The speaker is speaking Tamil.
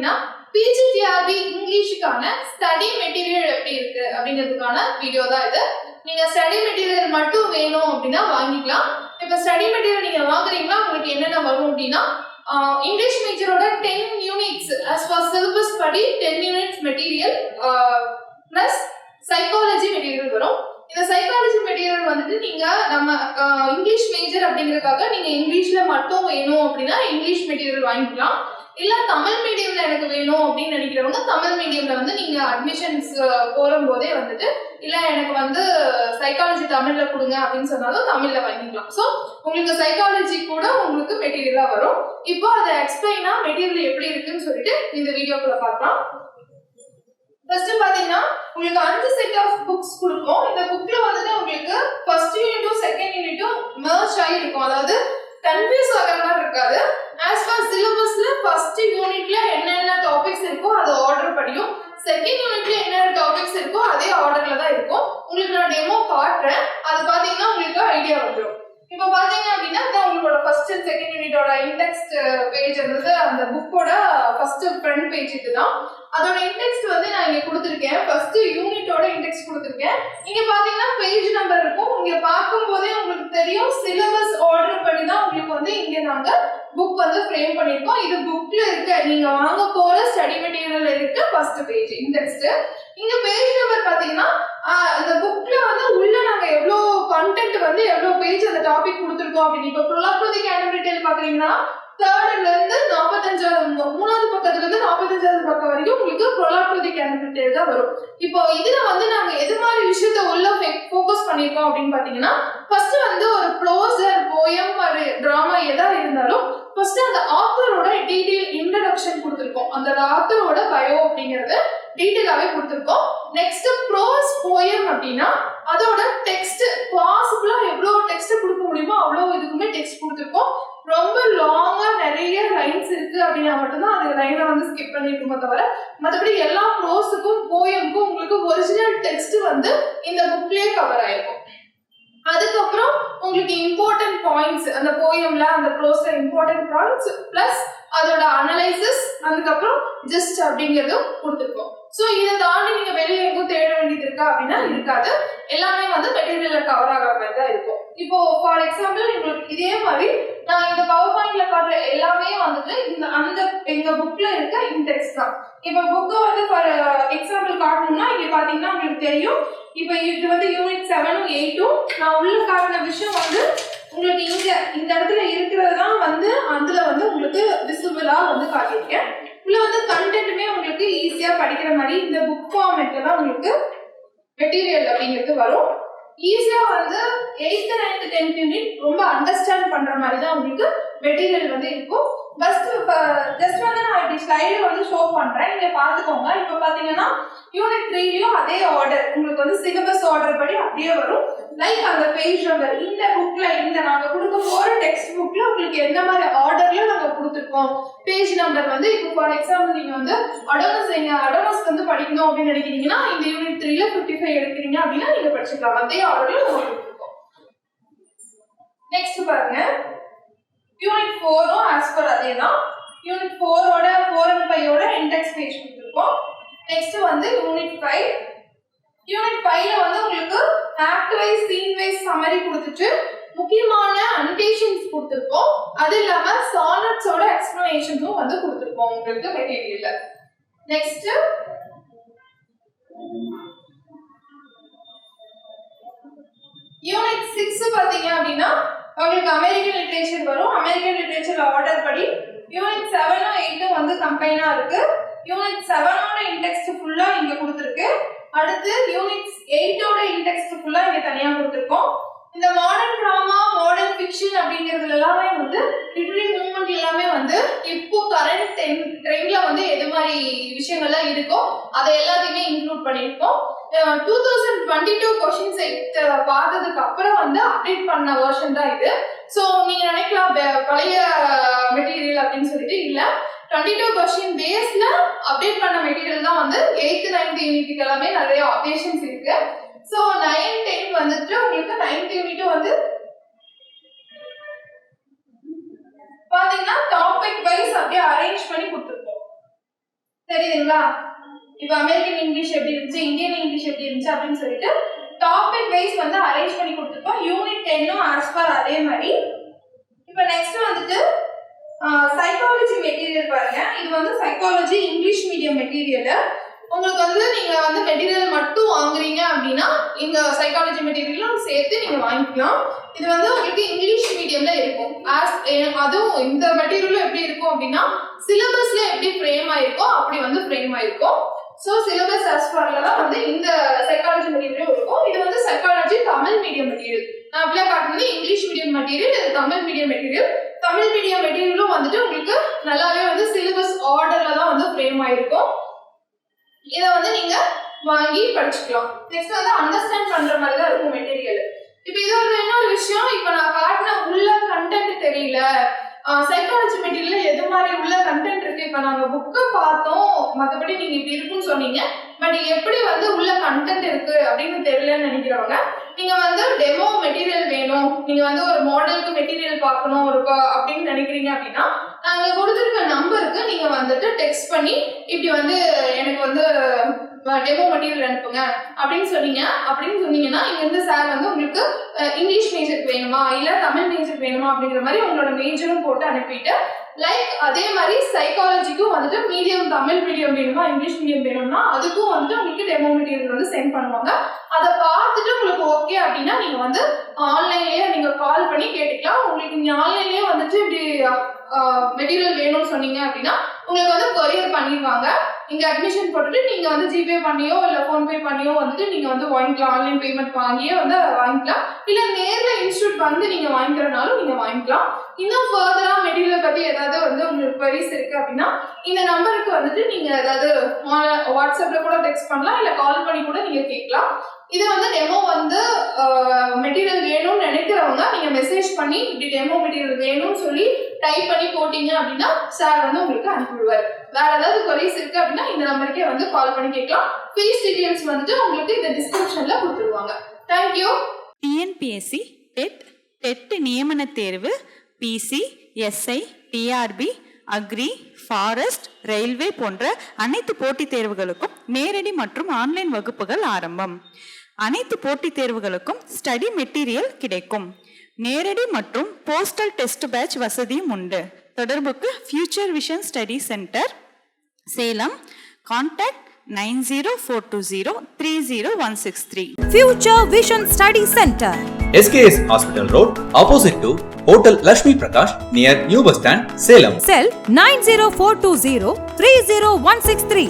அப்படின்னா பிஜிடிஆர்பி இங்கிலீஷுக்கான ஸ்டடி மெட்டீரியல் எப்படி இருக்கு அப்படிங்கிறதுக்கான வீடியோ தான் இது. நீங்க ஸ்டடி மெட்டீரியல் மட்டும் வேணும் அப்படின்னா வாங்கிக்கலாம். இப்போ ஸ்டடி மெட்டீரியல் நீங்க வாங்குறீங்கன்னா உங்களுக்கு என்னென்ன வரும் அப்படின்னா இங்கிலீஷ் மேஜரோட 10 யூனிட்ஸ் as per syllabus படி 10 units material plus psychology material வரும். இந்த சைக்காலஜி மெட்டீரியல் வந்துட்டு நீங்க நம்ம இங்கிலீஷ் மேஜர் அப்படிங்கறதுக்காக நீங்க இங்கிலீஷ்ல மட்டும் வேணும் அப்படின்னா இங்கிலீஷ் மெட்டீரியல் வாங்கிக்கலாம். இல்ல தமிழ் மீடியம்ல எனக்கு வேணும் அப்படின்னு நினைக்கிறவங்க தமிழ் மீடியம்ல வந்து நீங்க அட்மிஷன்ஸ் போடும்போதே வந்துட்டு இல்ல எனக்கு வந்து சைக்காலஜி தமிழ்ல கொடுங்க அப்படின்னு சொன்னாலும் தமிழ்ல வாங்கிக்கலாம். ஸோ உங்களுக்கு சைக்காலஜி கூட உங்களுக்கு மெட்டீரியலா வரும். இப்போ அதை எக்ஸ்பிளைனா மெட்டீரியல் எப்படி இருக்குன்னு சொல்லிட்டு இந்த வீடியோக்குள்ள பார்க்கலாம். ஃபர்ஸ்ட் பாத்தீங்கன்னா உங்களுக்கு 5 செட் ஆஃப் புக்ஸ் கொடுப்போம். இந்த புக்ல வந்துட்டு உங்களுக்கு ஃபர்ஸ்ட் யூனிட்டும் செகண்ட் யூனிட்டும் மெர்ஜ் ஆகி இருக்கும். அதாவது கன்ஃபியூஸ் ஆகிற மாதிரி இருக்காது. as per syllabusல ஃபர்ஸ்ட் யூனிட்ல என்னென்ன டாபிக்ஸ் இருக்கோ அது ஆர்டர் படியும், செகண்ட் யூனிட்ல என்னென்ன டாபிக்ஸ் இருக்கோ அதே ஆர்டர்ல தான் இருக்கும். உங்களுக்கு நான் டெமோ காட்டுறேன், அது பாத்தீங்கன்னா உங்களுக்கு ஐடியா வந்துடும். இப்போ பாத்தீங்க அப்படின்னா உங்களோட ஃபர்ஸ்ட் செகண்ட் யூனிட்டோட இன்டெக்ஸ்ட் பேஜ் இருந்தது. அந்த புக்கோட ஃபர்ஸ்ட் ஃப்ரண்ட் பேஜ் இதுதான். அதோட இன்டெக்ஸ்ட் வந்து நான் இங்க கொடுத்துருக்கேன். ஃபர்ஸ்ட் யூனிட்டோட இன்டெக்ஸ்ட் கொடுத்துருக்கேன். இங்க பாத்தீங்கன்னா பேஜ் நம்பர் இருக்கும். இங்க பார்க்கும் போதே உங்களுக்கு தெரியும் சிலபஸ் ஆர்டர் படி தான் உங்களுக்கு வந்து இங்க நாங்க புக் வந்து ஃப்ரேம் பண்ணிருக்கோம். இது புக்ல இருக்க நீங்க வாங்க போற ஸ்டடி மெட்டீரியல் இருக்க ஃபர்ஸ்ட் பேஜ் இன்டெக்ஸ்ட். இங்க பேஜ் நம்பர் பாத்தீங்கன்னா அந்த புக்ல வந்து உள்ள நாங்க எவ்வளவு கண்டென்ட் வந்து எவ்வளவு பேஜ் அந்த டாபிக் கொடுத்துருக்கோம் அப்படின்னு. இப்போ ப்ரொலாப்ரோதிக் அண்ட் டீடைல் பாக்குறீங்கன்னா 3rd இருந்து 45வது 3வது பக்கத்துல இருந்து 45வது பக்கம் வரைக்கும் உங்களுக்கு ப்ரொலாப்ரோதிக் அண்ட் டீடைல் தான் வரும். இப்போ இதுல வந்து நாங்க எது மாதிரி விஷயத்தை உள்ள ஃபோக்கஸ் பண்ணிருக்கோம் அப்படின்னு பாத்தீங்கன்னா ஃபர்ஸ்ட் வந்து ஒரு ப்ரோசர் போயம் ஒரு டிராமா எதா இருந்தாலும் ஃபர்ஸ்ட் அந்த ஆத்தரோட டீடைல் இன்ட்ரோடக்ஷன் கொடுத்துருக்கோம். அந்த ஆத்தரோட பயோ அப்படிங்கறது டீடைலாவே கொடுத்துருக்கோம். நெக்ஸ்ட் ப்ரோஸ் போயம் அப்படின்னா அதோட டெக்ஸ்ட் பாசிபிளா எவ்வளவு டெக்ஸ்ட் கொடுக்க முடியுமோ அவ்வளவு இதுக்குமே டெக்ஸ்ட் கொடுத்துருக்கோம். ரொம்ப லாங்கா நிறைய லைன்ஸ் இருக்கு அப்படின்னா மட்டும்தான் அந்த லைனை வந்து ஸ்கிப் பண்ணிருக்குமே தவிர மற்றபடி எல்லா ப்ரோஸுக்கும் போயமுக்கும் உங்களுக்கு ஒரிஜினல் டெக்ஸ்ட் வந்து இந்த புக்லயே கவர் ஆயிருக்கும். அதுக்கப்புறம் உங்களுக்கு இம்பார்ட்டன்ட் பாயிண்ட்ஸ் அந்த போயம்ல அந்த ப்ரோஸ்ல இம்பார்ட்டன்ட் பாயிண்ட்ஸ் பிளஸ் அதோட அனலைசிஸ் அதுக்கப்புறம் ஜஸ்ட் அப்படிங்கறதும் கொடுத்துருக்கோம். ஸோ இதை தாண்டி நீங்க வெளியே எங்கும் தேட வேண்டியது இருக்கா அப்படின்னா இருக்காது. எல்லாமே வந்து மெட்டீரியல்ல கவர் ஆகிற மாதிரி தான் இருக்கும். இப்போ ஃபார் எக்ஸாம்பிள் உங்களுக்கு இதே மாதிரி நான் இந்த பவர் பாயிண்ட்ல காட்டுற எல்லாமே வந்துட்டு இந்த அந்த எங்க புக்ல இருக்க இன்டெக்ஸ்ட் தான். இப்போ புக்கை வந்து ஃபார் எக்ஸாம்பிள் காட்டணும்னா இங்க பாத்தீங்கன்னா உங்களுக்கு தெரியும். இப்போ இது வந்து யூனிட் 7ம் 8ம் நான் உள்ள காட்டின விஷயம் வந்து உங்களுக்கு இங்க இந்த இடத்துல இருக்கிறது தான் வந்து அதுல வந்து உங்களுக்கு விசிபிளா வந்து காட்டியிருக்கேன். உள்ள வந்து கண்டென்ட்டுமே உங்களுக்கு ஈஸியா படிக்கிற மாதிரி இந்த புக் ஃபார்மேட்ல தான் உங்களுக்கு மெட்டீரியல் அப்படிங்கிறது வரும். ஈஸியா வந்து 8th 9th 10th யூனிட் ரொம்ப அண்டர்ஸ்டாண்ட் பண்ற மாதிரி தான் உங்களுக்கு மெட்டீரியல் வந்து இருக்கும். ஜஸ்ட் வந்து நான் இப்படி ஸ்லைடு வந்து ஷோ பண்றேன், நீங்க பாத்துக்கோங்க. இப்ப பாத்தீங்கன்னா யூனிட் 3லயும் அதே ஆர்டர் உங்களுக்கு வந்து சிலபஸ் ஆர்டர் படி அப்படியே வரும். லைக் அந்த பேஜ் நம்பர் இந்த புக்ல இந்த நாங்க கொடுக்க போற டெக்ஸ்ட் புக்ல உங்களுக்கு எந்த மாதிரி ஆர்டர்ல நாங்க கொடுத்துருக்கோம் பேஜ் நம்பர் வந்து இப்போ ஃபார் எக்ஸாம்பிள் நீங்க வந்து அடோனஸ் வந்து படிக்கணும் அப்படின்னு நினைக்கிறீங்கன்னா இந்த யூனிட் 3ல 55 எடுக்கிறீங்க அப்படின்னா நீங்க படிச்சுக்கலாம். அதே ஆர்டர்ல நாங்க கொடுத்துருக்கோம். நெக்ஸ்ட் பாருங்க யூனிட் 4ம் ஆஸ் பர் அதே தான். யூனிட் 4ஓட 4 and 5ஓட இன்டெக்ஸ் பேஜ் கொடுத்துருக்கோம். நெக்ஸ்ட் வந்து யூனிட் 5. யூனிட் 5ல வந்து உங்களுக்கு act wise scene wise summary கொடுத்துட்டு முக்கியமான அனோடேஷன்ஸ் கொடுத்துருக்கோம். அது இல்லாம சானட்ஸோட எக்ஸ்பிளனேஷன்ஸும் வந்து கொடுத்துருக்கோம் உங்களுக்கு மெட்டீரியல்ல. நெக்ஸ்ட் யூனிட் 6 பாத்தீங்க அப்படின்னா உங்களுக்கு அமெரிக்கன் லிட்ரேச்சர் வரும். அமெரிக்கன் லிட்ரேச்சர் ஆர்டர் படி யூனிட் 7ம் 8ம் வந்து கம்பைனா இருக்கு. யூனிட் 7ஓட இன்டெக்ஸ்ட் ஃபுல்லா இங்க கொடுத்துருக்கு. அடுத்து யூனிட் 8ஓட இன்டெக்ஸ்ட் ஃபுல்லா இங்க தனியா கொடுத்துருக்கோம். இந்த மாடர்ன் டிராமா மாடர்ன் ஃபிக்ஷன் அப்படிங்கிறதுல எல்லாமே வந்து லிட்டரரி மூவ்மெண்ட் எல்லாமே வந்து இப்போ கரண்ட் ட்ரெண்ட்ல வந்து எது மாதிரி விஷயங்கள்லாம் இருக்கோ அதை எல்லாத்தையுமே இன்க்ளூட் பண்ணியிருக்கோம். 2022 கொஸ்டின் செட் பார்த்ததுக்கு அப்புறம் வந்து அப்டேட் பண்ண வெர்ஷன் தான் இது. ஸோ நீங்க நினைக்கலாம் பழைய மெட்டீரியல் அப்படின்னு சொல்லிட்டு இல்ல, 22 கொஸ்டின் பேஸ்ல அப்டேட் பண்ண மெட்டீரியல் தான் வந்து 8th 9th யூனிட்டுக்கு எல்லாமே நிறைய அப்டேஷன்ஸ் இருக்கு. ஸோ 9 10 வந்துட்டு உங்களுக்கு 9th யூனிட்டும் வந்து பாத்தீங்கன்னா டாபிக் வைஸ் அப்படியே அரேஞ்ச் பண்ணி கொடுத்துருக்கோம். தெரியுதுங்களா? இப்போ அமெரிக்கன் இங்கிலீஷ் எப்படி இருந்துச்சு, இந்தியன் இங்கிலீஷ் எப்படி இருந்துச்சு அப்படின்னு சொல்லிட்டு டாபிக் வைஸ் வந்து அரேஞ்ச் பண்ணி கொடுத்துருக்கோம். யூனிட் 10 ஆஸ் பர் அதே மாதிரி. இப்போ நெக்ஸ்ட் வந்துட்டு சைக்காலஜி மெட்டீரியல் பாருங்க. இது வந்து சைக்காலஜி இங்கிலீஷ் மீடியம் மெட்டீரியல். உங்களுக்கு வந்து நீங்க வந்து மெட்டீரியல் மட்டும் வாங்குறீங்க அப்படின்னா இந்த சைக்காலஜி மெட்டீரியலும் சேர்த்து நீங்க வாங்கிக்கலாம். இது வந்து உங்களுக்கு இங்கிலீஷ் மீடியம்ல இருக்கும். அதுவும் இந்த மெட்டீரியலும் எப்படி இருக்கும் அப்படின்னா சிலபஸ்ல எப்படி ஃப்ரேம் ஆயிருக்கோ அப்படி வந்து ஃப்ரேம் ஆயிருக்கும். ஸோ சிலபஸ் ஆஸ்பர்ல தான் வந்து இந்த சைக்காலஜி மெட்டீரியலும் இருக்கும். இது வந்து சைக்காலஜி தமிழ் மீடியம் மெட்டீரியல். நான் அப்படியே காட்டுறது இங்கிலீஷ் மீடியம் மெட்டீரியல், இது Tamil medium material. Tamil medium மெட்டீரியலும் வந்துட்டு உங்களுக்கு நல்லாவே வந்து சிலபஸ் ஆர்டர்ல தான் வந்து ஃப்ரேம் ஆயிருக்கும். இதை வந்து நீங்க வாங்கி படிச்சுக்கலாம். நெக்ஸ்ட் வந்து அண்டர்ஸ்டாண்ட் பண்ற மாதிரி தான் இருக்கும் மெட்டீரியல். இப்போ இது ஒரு இன்னொரு விஷயம், இப்போ நான் காட்டின உள்ள கண்டென்ட் தெரியல, சைக்காலஜி மெட்டீரியல் எது மாதிரி உள்ள கண்டென்ட் இருக்கு, இப்போ நாங்க புக்கை பார்த்தோம் மற்றபடி நீங்க இப்படி இருக்குன்னு சொன்னீங்க, பட் எப்படி வந்து உள்ள கண்டென்ட் இருக்கு அப்படின்னு தெரியலன்னு நினைக்கிறவங்க நீங்க வந்து டெமோ மெட்டீரியல் வேணும், நீங்க வந்து ஒரு மாடலுக்கு மெட்டீரியல் பார்க்கணும் ஒரு அப்படின்னு நினைக்கிறீங்க அப்படின்னா நாங்க கொடுத்துருக்க நம்பருக்கு நீங்க வந்துட்டு டெக்ஸ்ட் பண்ணி இப்படி வந்து எனக்கு வந்து டெமோ மெட்டீரியல் அனுப்புங்க அப்படின்னு சொன்னீங்கன்னா இங்க இருந்து சார் வந்து உங்களுக்கு இங்கிலீஷ் மேஜருக்கு வேணுமா இல்ல தமிழ் மேஜருக்கு வேணுமா அப்படிங்கிற மாதிரி உங்களோட மேஜரும் போட்டு அனுப்பிட்டு லைக் அதே மாதிரி சைக்காலஜிக்கும் வந்துட்டு மீடியம் தமிழ் மீடியம் வேணுமா இங்கிலீஷ் மீடியம் வேணும்னா அதுக்கும் வந்துட்டு உங்களுக்கு டெமோ மெட்டீரியல் வந்து சென்ட் பண்ணுவாங்க. அதை பார்த்துட்டு உங்களுக்கு ஓகே அப்படின்னா நீங்க வந்து ஆன்லைன்லயே நீங்க கால் பண்ணி கேட்டுக்கலாம். உங்களுக்கு நீங்க ஆன்லைன்லயே வந்துட்டு இப்படி மெட்டீரியல் வேணும்னு சொன்னீங்க அப்படின்னா உங்களுக்கு வந்து கொரியர் பண்ணிடுவாங்க. நீங்க அட்மிஷன் போட்டுட்டு நீங்க வந்து ஜிபே பண்ணியோ இல்ல போன்பே பண்ணியோ வந்துட்டு நீங்க வந்து வாங்கிக்கலாம். ஆன்லைன் பேமெண்ட் வாங்கியே வந்து வாங்கிக்கலாம். இல்ல நேர்ல இன்ஸ்டியூட் வந்து நீங்க வாங்கிக்கிறனாலும் நீங்க வாங்கிக்கலாம். இன்னும் ஃபர்தரா மெட்டீரியல் பத்தி ஏதாவது வந்து உங்களுக்கு குவரிஸ் இருக்கு அப்படின்னா இந்த நம்பருக்கு வந்துட்டு நீங்க ஏதாவது வாட்ஸ்அப்ல கூட டெக்ஸ்ட் பண்ணலாம், இல்ல கால் பண்ணி கூட நீங்க கேட்கலாம். இது வந்து டெமோ வந்து மெட்டீரியல் வேணும்னு நினைக்கிறவங்க நீங்க மெசேஜ் பண்ணி இப்படி டெமோ மெட்டீரியல் வேணும்னு சொல்லி டைப் பண்ணி போட்டீங்க அப்படின்னா சார் வந்து உங்களுக்கு அனுப்பிடுவார். வேற ஏதாவது குவரிஸ் இருக்கு அப்படின்னா இந்த நம்பருக்கே வந்து கால் பண்ணி கேட்கலாம். ஃபீஸ் டீடைல்ஸ் வந்துட்டு உங்களுக்கு இந்த டிஸ்கிரிப்ஷன்ல கொடுத்துருவாங்க. தேங்க்யூ. டிஎன்பிஎஸ்சி டெட் நியமன தேர்வு, PC, SI, TRB, agri, forest, railway போன்ற அனைத்து போட்டித் தேர்வுகளுக்கும் நேரடி மற்றும் ஆன்லைன் வகுப்புகள் ஆரம்பம். அனைத்து போட்டித் தேர்வுகளுக்கும் ஸ்டடி மெட்டீரியல் கிடைக்கும். நேரடி மற்றும் போஸ்டல் டெஸ்ட் பேட்ச் வசதியும் உண்டு. தொடர்புக்கு future vision study centre, Salem. Contact 9042030163. Future Vision Study Center, SKS Hospital Road, opposite to Hotel Lakshmi Prakash, near New Bus Stand, Salem. Cell 90420 30163.